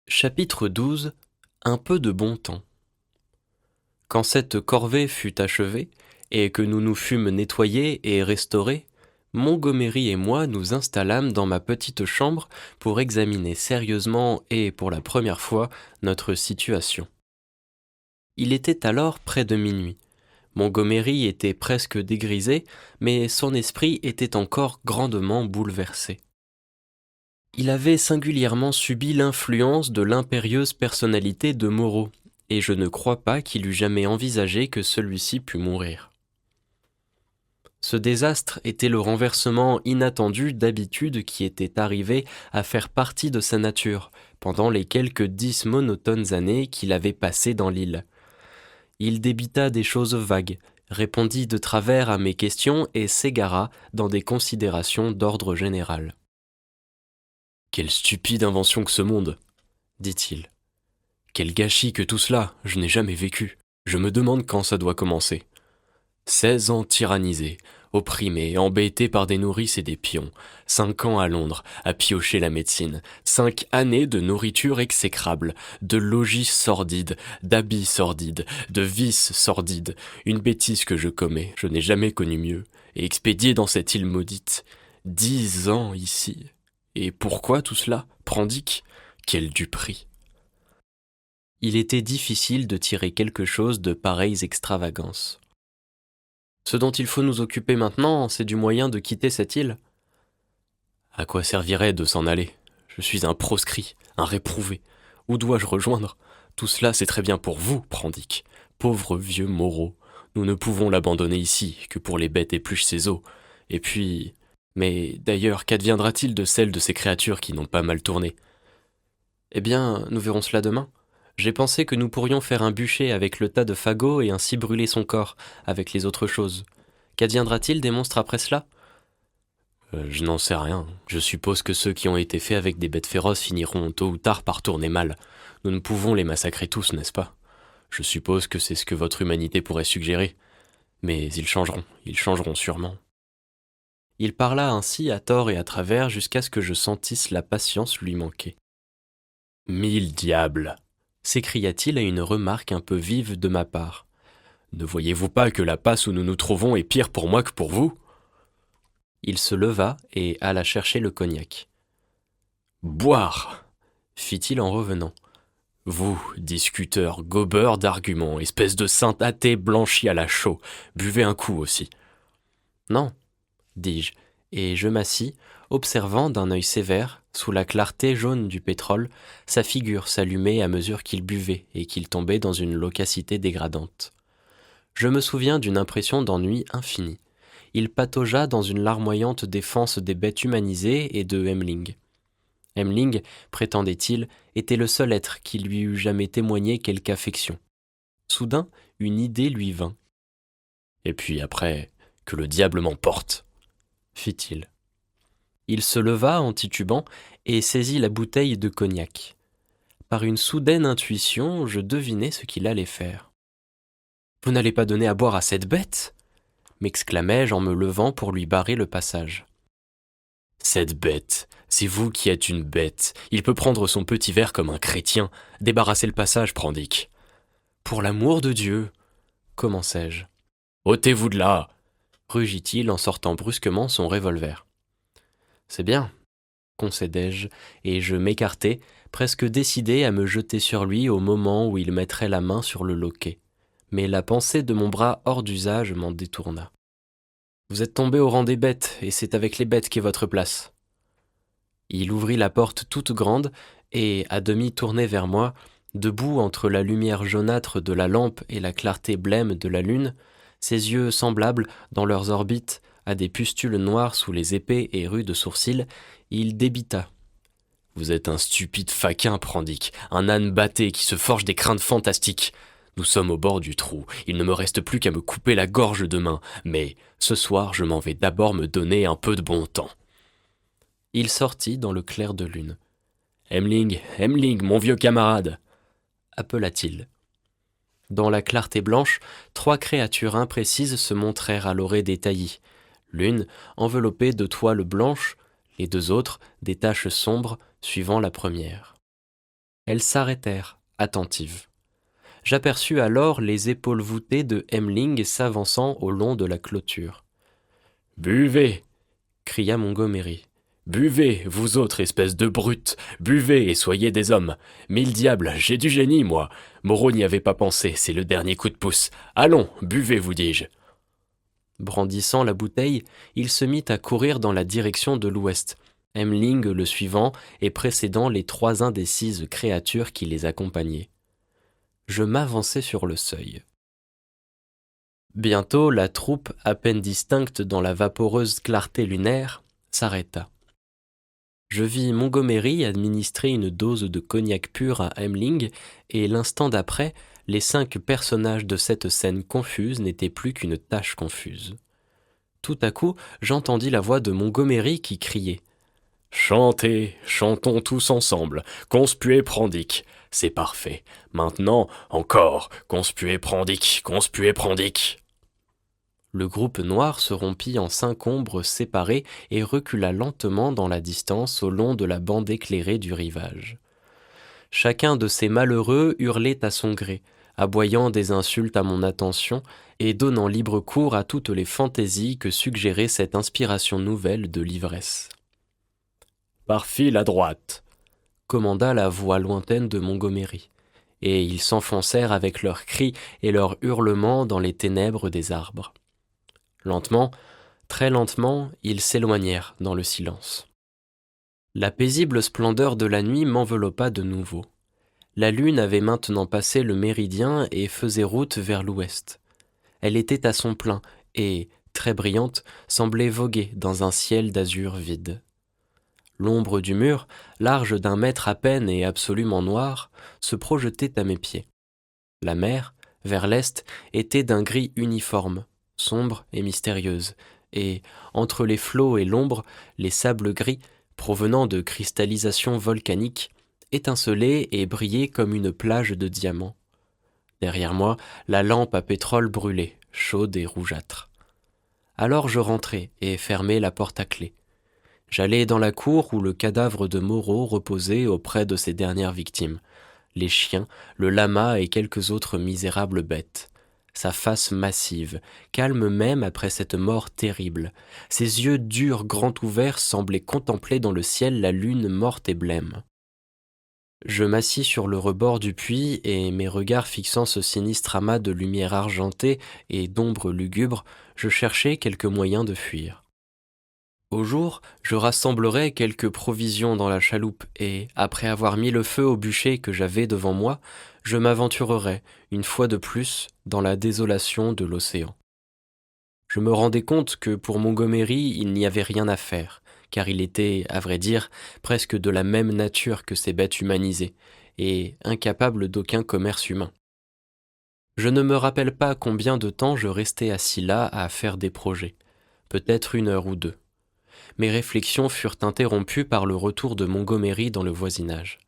Chapitre 12. Un peu de bon temps. Quand cette corvée fut achevée, et que nous nous fûmes nettoyés et restaurés, Montgomery et moi nous installâmes dans ma petite chambre pour examiner sérieusement et pour la première fois notre situation. Il était alors près de minuit. Montgomery était presque dégrisé, mais son esprit était encore grandement bouleversé. Il avait singulièrement subi l'influence de l'impérieuse personnalité de Moreau, et je ne crois pas qu'il eût jamais envisagé que celui-ci pût mourir. Ce désastre était le renversement inattendu d'habitudes qui étaient arrivées à faire partie de sa nature pendant les quelques 10 monotones années qu'il avait passées dans l'île. Il débita des choses vagues, répondit de travers à mes questions et s'égara dans des considérations d'ordre général. Quelle stupide invention que ce monde, dit-il. Quel gâchis que tout cela, je n'ai jamais vécu. Je me demande quand ça doit commencer. 16 ans tyrannisés, opprimés, embêtés par des nourrices et des pions, 5 ans à Londres, à piocher la médecine, 5 années de nourriture exécrable, de logis sordides, d'habits sordides, de vices sordides, une bêtise que je commets, je n'ai jamais connu mieux, et expédié dans cette île maudite. 10 ans ici. Et pourquoi tout cela, Prendick? Quel du prix! Il était difficile de tirer quelque chose de pareilles extravagances. Ce dont il faut nous occuper maintenant, c'est du moyen de quitter cette île. À quoi servirait de s'en aller? Je suis un proscrit, un réprouvé. Où dois-je rejoindre? Tout cela, c'est très bien pour vous, Prendick. Pauvre vieux Moreau. Nous ne pouvons l'abandonner ici, que pour les bêtes épluchent ses os. Et puis... Mais d'ailleurs, qu'adviendra-t-il de celles de ces créatures qui n'ont pas mal tourné? Eh bien, nous verrons cela demain. J'ai pensé que nous pourrions faire un bûcher avec le tas de fagots et ainsi brûler son corps, avec les autres choses. Qu'adviendra-t-il des monstres après cela? Je n'en sais rien. Je suppose que ceux qui ont été faits avec des bêtes féroces finiront tôt ou tard par tourner mal. Nous ne pouvons les massacrer tous, n'est-ce pas? Je suppose que c'est ce que votre humanité pourrait suggérer. Mais ils changeront sûrement. Il parla ainsi à tort et à travers jusqu'à ce que je sentisse la patience lui manquer. Mille diables! S'écria-t-il à une remarque un peu vive de ma part. Ne voyez-vous pas que la passe où nous nous trouvons est pire pour moi que pour vous? Il se leva et alla chercher le cognac. Boire! Fit-il en revenant. Vous, discuteur, gobeur d'arguments, espèce de saint athée blanchi à la chaux, buvez un coup aussi. Non, dis-je, et je m'assis, observant d'un œil sévère, sous la clarté jaune du pétrole, sa figure s'allumer à mesure qu'il buvait et qu'il tombait dans une loquacité dégradante. Je me souviens d'une impression d'ennui infini. Il pataugea dans une larmoyante défense des bêtes humanisées et de Hemling. Hemling, prétendait-il, était le seul être qui lui eût jamais témoigné quelque affection. Soudain, une idée lui vint. Et puis après, que le diable m'emporte, fit-il. Il se leva en titubant et saisit la bouteille de cognac. Par une soudaine intuition, je devinai ce qu'il allait faire. « Vous n'allez pas donner à boire à cette bête ?» m'exclamai-je en me levant pour lui barrer le passage. « Cette bête, c'est vous qui êtes une bête. Il peut prendre son petit verre comme un chrétien. Débarrassez le passage, Prendick. »« Pour l'amour de Dieu !» commençai-je. « Ôtez-vous de là !» rugit-il en sortant brusquement son revolver. « C'est bien, » concédai-je, et je m'écartai, presque décidé à me jeter sur lui au moment où il mettrait la main sur le loquet. Mais la pensée de mon bras hors d'usage m'en détourna. « Vous êtes tombé au rang des bêtes, et c'est avec les bêtes qu'est votre place. » Il ouvrit la porte toute grande, et, à demi tourné vers moi, debout entre la lumière jaunâtre de la lampe et la clarté blême de la lune, ses yeux semblables, dans leurs orbites, à des pustules noires sous les épais et rudes sourcils, il débita. « Vous êtes un stupide faquin, Prendick, un âne batté qui se forge des craintes fantastiques. Nous sommes au bord du trou, il ne me reste plus qu'à me couper la gorge demain, mais ce soir je m'en vais d'abord me donner un peu de bon temps. » Il sortit dans le clair de lune. « Hemling, mon vieux camarade !» appela-t-il. Dans la clarté blanche, 3 créatures imprécises se montrèrent à l'orée des taillis. L'une, enveloppée de toile blanche, les 2 autres, des taches sombres, suivant la première. Elles s'arrêtèrent, attentives. J'aperçus alors les épaules voûtées de Hemling s'avançant au long de la clôture. « Buvez !» cria Montgomery. « Buvez, vous autres espèces de brutes, buvez et soyez des hommes. Mille diables, j'ai du génie, moi. Moreau n'y avait pas pensé, c'est le dernier coup de pouce. Allons, buvez, vous dis-je. » Brandissant la bouteille, il se mit à courir dans la direction de l'ouest, Hemling le suivant et précédant les 3 indécises créatures qui les accompagnaient. Je m'avançai sur le seuil. Bientôt, la troupe, à peine distincte dans la vaporeuse clarté lunaire, s'arrêta. Je vis Montgomery administrer une dose de cognac pur à Hemling, et l'instant d'après, les 5 personnages de cette scène confuse n'étaient plus qu'une tache confuse. Tout à coup, j'entendis la voix de Montgomery qui criait « Chantez, chantons tous ensemble, conspuez prandic, c'est parfait. Maintenant, encore, conspuez prandic, conspuez prandic. » Le groupe noir se rompit en 5 ombres séparées et recula lentement dans la distance au long de la bande éclairée du rivage. Chacun de ces malheureux hurlait à son gré, aboyant des insultes à mon attention et donnant libre cours à toutes les fantaisies que suggérait cette inspiration nouvelle de l'ivresse. « Par file à droite !» commanda la voix lointaine de Montgomery, et ils s'enfoncèrent avec leurs cris et leurs hurlements dans les ténèbres des arbres. Lentement, très lentement, ils s'éloignèrent dans le silence. La paisible splendeur de la nuit m'enveloppa de nouveau. La lune avait maintenant passé le méridien et faisait route vers l'ouest. Elle était à son plein et, très brillante, semblait voguer dans un ciel d'azur vide. L'ombre du mur, large d'1 mètre à peine et absolument noire, se projetait à mes pieds. La mer, vers l'est, était d'un gris uniforme, sombre et mystérieuse, et, entre les flots et l'ombre, les sables gris, provenant de cristallisation volcanique, étincelaient et brillaient comme une plage de diamants. Derrière moi, la lampe à pétrole brûlait, chaude et rougeâtre. Alors je rentrai et fermai la porte à clé. J'allai dans la cour où le cadavre de Moreau reposait auprès de ses dernières victimes, les chiens, le lama et quelques autres misérables bêtes. Sa face massive, calme même après cette mort terrible, ses yeux durs grands ouverts semblaient contempler dans le ciel la lune morte et blême. Je m'assis sur le rebord du puits et, mes regards fixant ce sinistre amas de lumière argentée et d'ombre lugubre, je cherchais quelque moyen de fuir. Au jour, je rassemblerai quelques provisions dans la chaloupe et, après avoir mis le feu au bûcher que j'avais devant moi, je m'aventurerai, une fois de plus, dans la désolation de l'océan. Je me rendais compte que pour Montgomery, il n'y avait rien à faire, car il était, à vrai dire, presque de la même nature que ces bêtes humanisées, et incapable d'aucun commerce humain. Je ne me rappelle pas combien de temps je restai assis là à faire des projets, peut-être 1 heure ou 2. Mes réflexions furent interrompues par le retour de Montgomery dans le voisinage.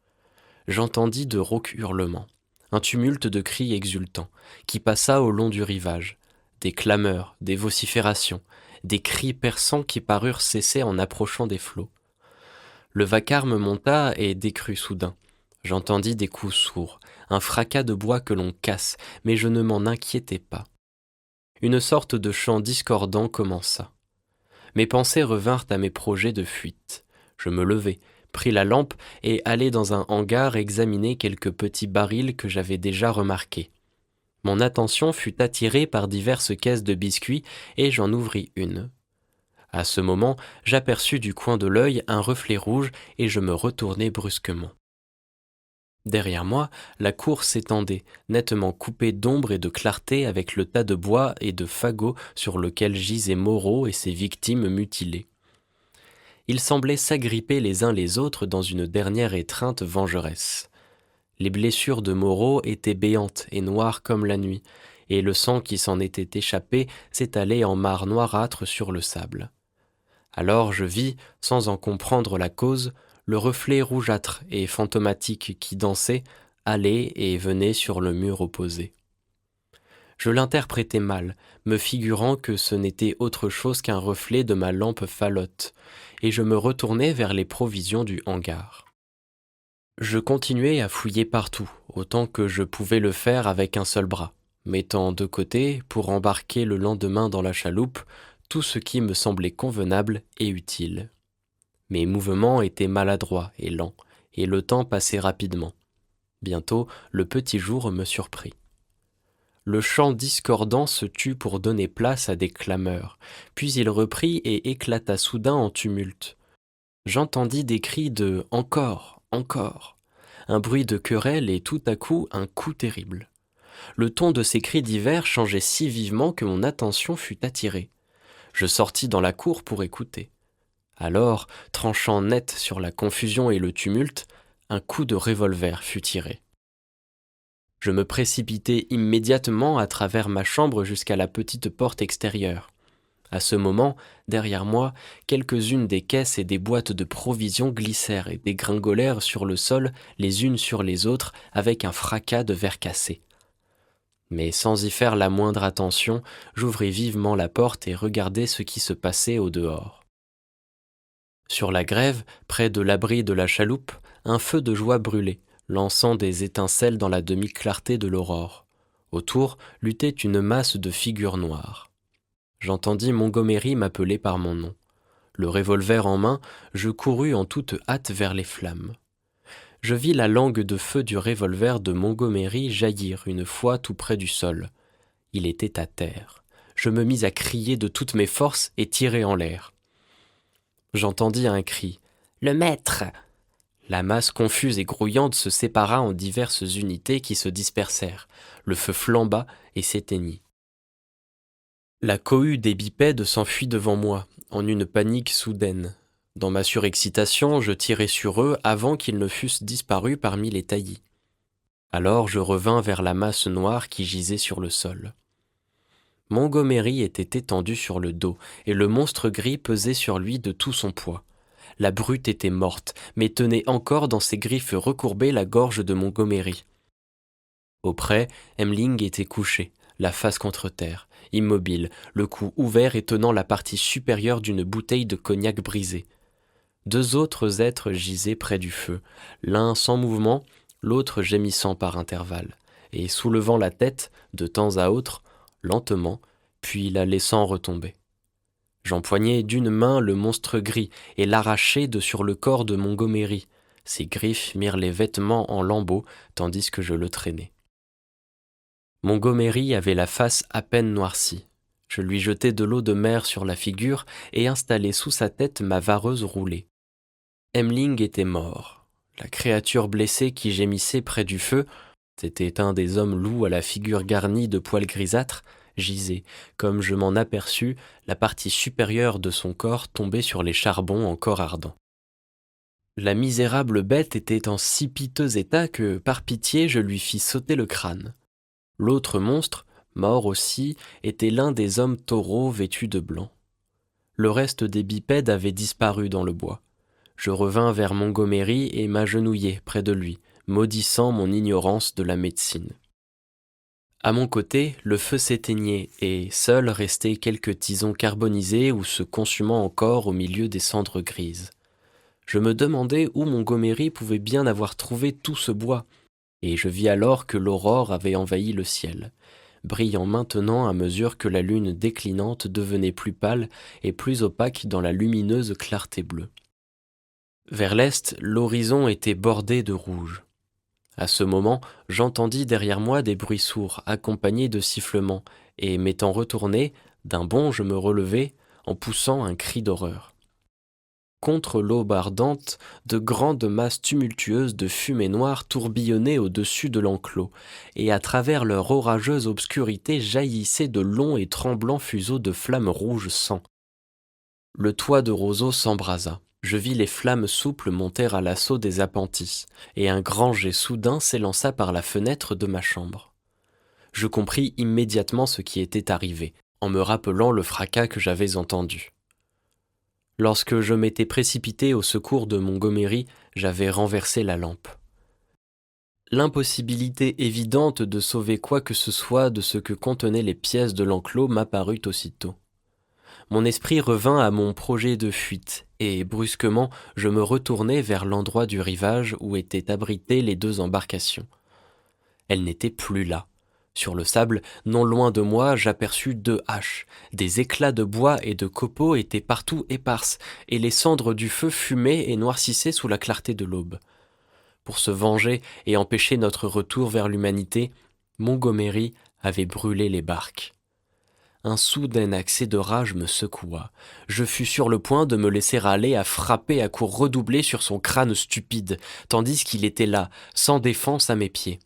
J'entendis de rauques hurlements, un tumulte de cris exultants, qui passa au long du rivage, des clameurs, des vociférations, des cris perçants qui parurent cesser en approchant des flots. Le vacarme monta et décrut soudain. J'entendis des coups sourds, un fracas de bois que l'on casse, mais je ne m'en inquiétai pas. Une sorte de chant discordant commença. Mes pensées revinrent à mes projets de fuite. Je me levai, pris la lampe et allai dans un hangar examiner quelques petits barils que j'avais déjà remarqués. Mon attention fut attirée par diverses caisses de biscuits et j'en ouvris une. À ce moment, j'aperçus du coin de l'œil un reflet rouge et je me retournai brusquement. Derrière moi, la cour s'étendait, nettement coupée d'ombre et de clarté avec le tas de bois et de fagots sur lequel gisaient Moreau et ses victimes mutilées. Ils semblaient s'agripper les uns les autres dans une dernière étreinte vengeresse. Les blessures de Moreau étaient béantes et noires comme la nuit, et le sang qui s'en était échappé s'étalait en mares noirâtres sur le sable. Alors je vis, sans en comprendre la cause, le reflet rougeâtre et fantomatique qui dansait, allait et venait sur le mur opposé. Je l'interprétai mal, me figurant que ce n'était autre chose qu'un reflet de ma lampe falote, et je me retournai vers les provisions du hangar. Je continuai à fouiller partout, autant que je pouvais le faire avec un seul bras, mettant de côté, pour embarquer le lendemain dans la chaloupe, tout ce qui me semblait convenable et utile. Mes mouvements étaient maladroits et lents, et le temps passait rapidement. Bientôt, le petit jour me surprit. Le chant discordant se tut pour donner place à des clameurs, puis il reprit et éclata soudain en tumulte. J'entendis des cris de encore, encore, un bruit de querelle et tout à coup un coup terrible. Le ton de ces cris divers changeait si vivement que mon attention fut attirée. Je sortis dans la cour pour écouter. Alors, tranchant net sur la confusion et le tumulte, un coup de revolver fut tiré. Je me précipitai immédiatement à travers ma chambre jusqu'à la petite porte extérieure. À ce moment, derrière moi, quelques-unes des caisses et des boîtes de provisions glissèrent et dégringolèrent sur le sol les unes sur les autres avec un fracas de verre cassé. Mais sans y faire la moindre attention, j'ouvris vivement la porte et regardai ce qui se passait au dehors. Sur la grève, près de l'abri de la chaloupe, un feu de joie brûlait, lançant des étincelles dans la demi-clarté de l'aurore. Autour luttait une masse de figures noires. J'entendis Montgomery m'appeler par mon nom. Le revolver en main, je courus en toute hâte vers les flammes. Je vis la langue de feu du revolver de Montgomery jaillir une fois tout près du sol. Il était à terre. Je me mis à crier de toutes mes forces et tirer en l'air. J'entendis un cri. « Le maître !» La masse confuse et grouillante se sépara en diverses unités qui se dispersèrent. Le feu flamba et s'éteignit. La cohue des bipèdes s'enfuit devant moi, en une panique soudaine. Dans ma surexcitation, je tirai sur eux avant qu'ils ne fussent disparus parmi les taillis. Alors je revins vers la masse noire qui gisait sur le sol. Montgomery était étendu sur le dos, et le monstre gris pesait sur lui de tout son poids. La brute était morte, mais tenait encore dans ses griffes recourbées la gorge de Montgomery. Auprès, Emmeline était couché, la face contre terre, immobile, le cou ouvert et tenant la partie supérieure d'une bouteille de cognac brisée. Deux autres êtres gisaient près du feu, l'un sans mouvement, l'autre gémissant par intervalles, et soulevant la tête, de temps à autre, lentement, puis la laissant retomber. J'empoignai d'une main le monstre gris et l'arrachai de sur le corps de Montgomery. Ses griffes mirent les vêtements en lambeaux tandis que je le traînais. Montgomery avait la face à peine noircie. Je lui jetai de l'eau de mer sur la figure et installai sous sa tête ma vareuse roulée. Emmeline était mort. La créature blessée qui gémissait près du feu, c'était un des hommes loups à la figure garnie de poils grisâtres, gisait, comme je m'en aperçus, la partie supérieure de son corps tombée sur les charbons encore ardents. La misérable bête était en si piteux état que, par pitié, je lui fis sauter le crâne. L'autre monstre, mort aussi, était l'un des hommes taureaux vêtus de blanc. Le reste des bipèdes avait disparu dans le bois. Je revins vers Montgomery et m'agenouillai près de lui, maudissant mon ignorance de la médecine. À mon côté, le feu s'éteignait et seuls restaient quelques tisons carbonisés ou se consumant encore au milieu des cendres grises. Je me demandais où Montgomery pouvait bien avoir trouvé tout ce bois, et je vis alors que l'aurore avait envahi le ciel, brillant maintenant à mesure que la lune déclinante devenait plus pâle et plus opaque dans la lumineuse clarté bleue. Vers l'est, l'horizon était bordé de rouge. À ce moment, j'entendis derrière moi des bruits sourds, accompagnés de sifflements, et m'étant retourné, d'un bond je me relevai, en poussant un cri d'horreur. Contre l'aube ardente, de grandes masses tumultueuses de fumée noire tourbillonnaient au-dessus de l'enclos, et à travers leur orageuse obscurité jaillissaient de longs et tremblants fuseaux de flammes rouges sang. Le toit de roseaux s'embrasa. Je vis les flammes souples monter à l'assaut des appentis, et un grand jet soudain s'élança par la fenêtre de ma chambre. Je compris immédiatement ce qui était arrivé, en me rappelant le fracas que j'avais entendu. Lorsque je m'étais précipité au secours de Montgomery, j'avais renversé la lampe. L'impossibilité évidente de sauver quoi que ce soit de ce que contenaient les pièces de l'enclos m'apparut aussitôt. Mon esprit revint à mon projet de fuite, et brusquement je me retournai vers l'endroit du rivage où étaient abritées les 2 embarcations. Elles n'étaient plus là. Sur le sable, non loin de moi, j'aperçus 2 haches. Des éclats de bois et de copeaux étaient partout éparses, et les cendres du feu fumaient et noircissaient sous la clarté de l'aube. Pour se venger et empêcher notre retour vers l'humanité, Montgomery avait brûlé les barques. Un soudain accès de rage me secoua. Je fus sur le point de me laisser aller à frapper à coups redoublés sur son crâne stupide, tandis qu'il était là, sans défense à mes pieds.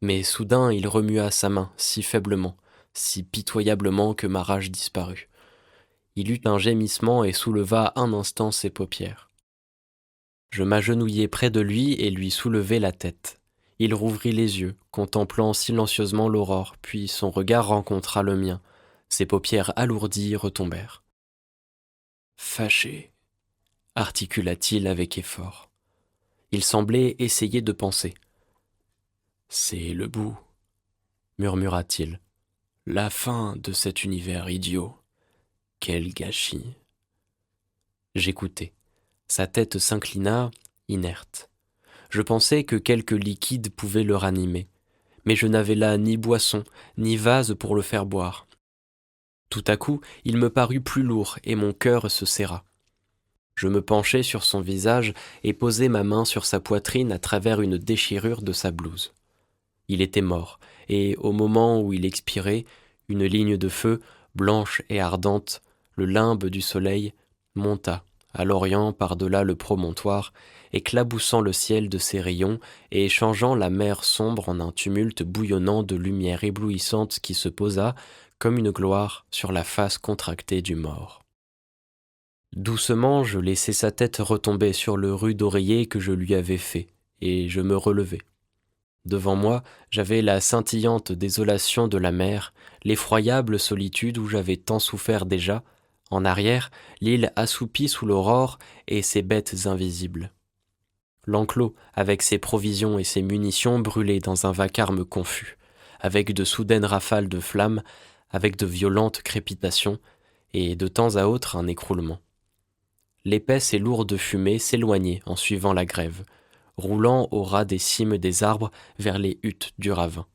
Mais soudain il remua sa main, si faiblement, si pitoyablement que ma rage disparut. Il eut un gémissement et souleva un instant ses paupières. Je m'agenouillai près de lui et lui soulevai la tête. Il rouvrit les yeux, contemplant silencieusement l'aurore, puis son regard rencontra le mien. Ses paupières alourdies retombèrent. « Fâché » articula-t-il avec effort. Il semblait essayer de penser. « C'est le bout » murmura-t-il. « La fin de cet univers idiot. Quel gâchis !» J'écoutai. Sa tête s'inclina, inerte. Je pensais que quelque liquide pouvait le ranimer, mais je n'avais là ni boisson, ni vase pour le faire boire. Tout à coup, il me parut plus lourd et mon cœur se serra. Je me penchai sur son visage et posai ma main sur sa poitrine à travers une déchirure de sa blouse. Il était mort, et au moment où il expirait, une ligne de feu, blanche et ardente, le limbe du soleil, monta à l'orient par-delà le promontoire, éclaboussant le ciel de ses rayons et changeant la mer sombre en un tumulte bouillonnant de lumière éblouissante qui se posa, comme une gloire, sur la face contractée du mort. Doucement, je laissai sa tête retomber sur le rude oreiller que je lui avais fait, et je me relevai. Devant moi, j'avais la scintillante désolation de la mer, l'effroyable solitude où j'avais tant souffert déjà. En arrière, l'île assoupie sous l'aurore et ses bêtes invisibles. L'enclos, avec ses provisions et ses munitions, brûlait dans un vacarme confus, avec de soudaines rafales de flammes, avec de violentes crépitations, et de temps à autre un écroulement. L'épaisse et lourde fumée s'éloignait en suivant la grève, roulant au ras des cimes des arbres vers les huttes du ravin.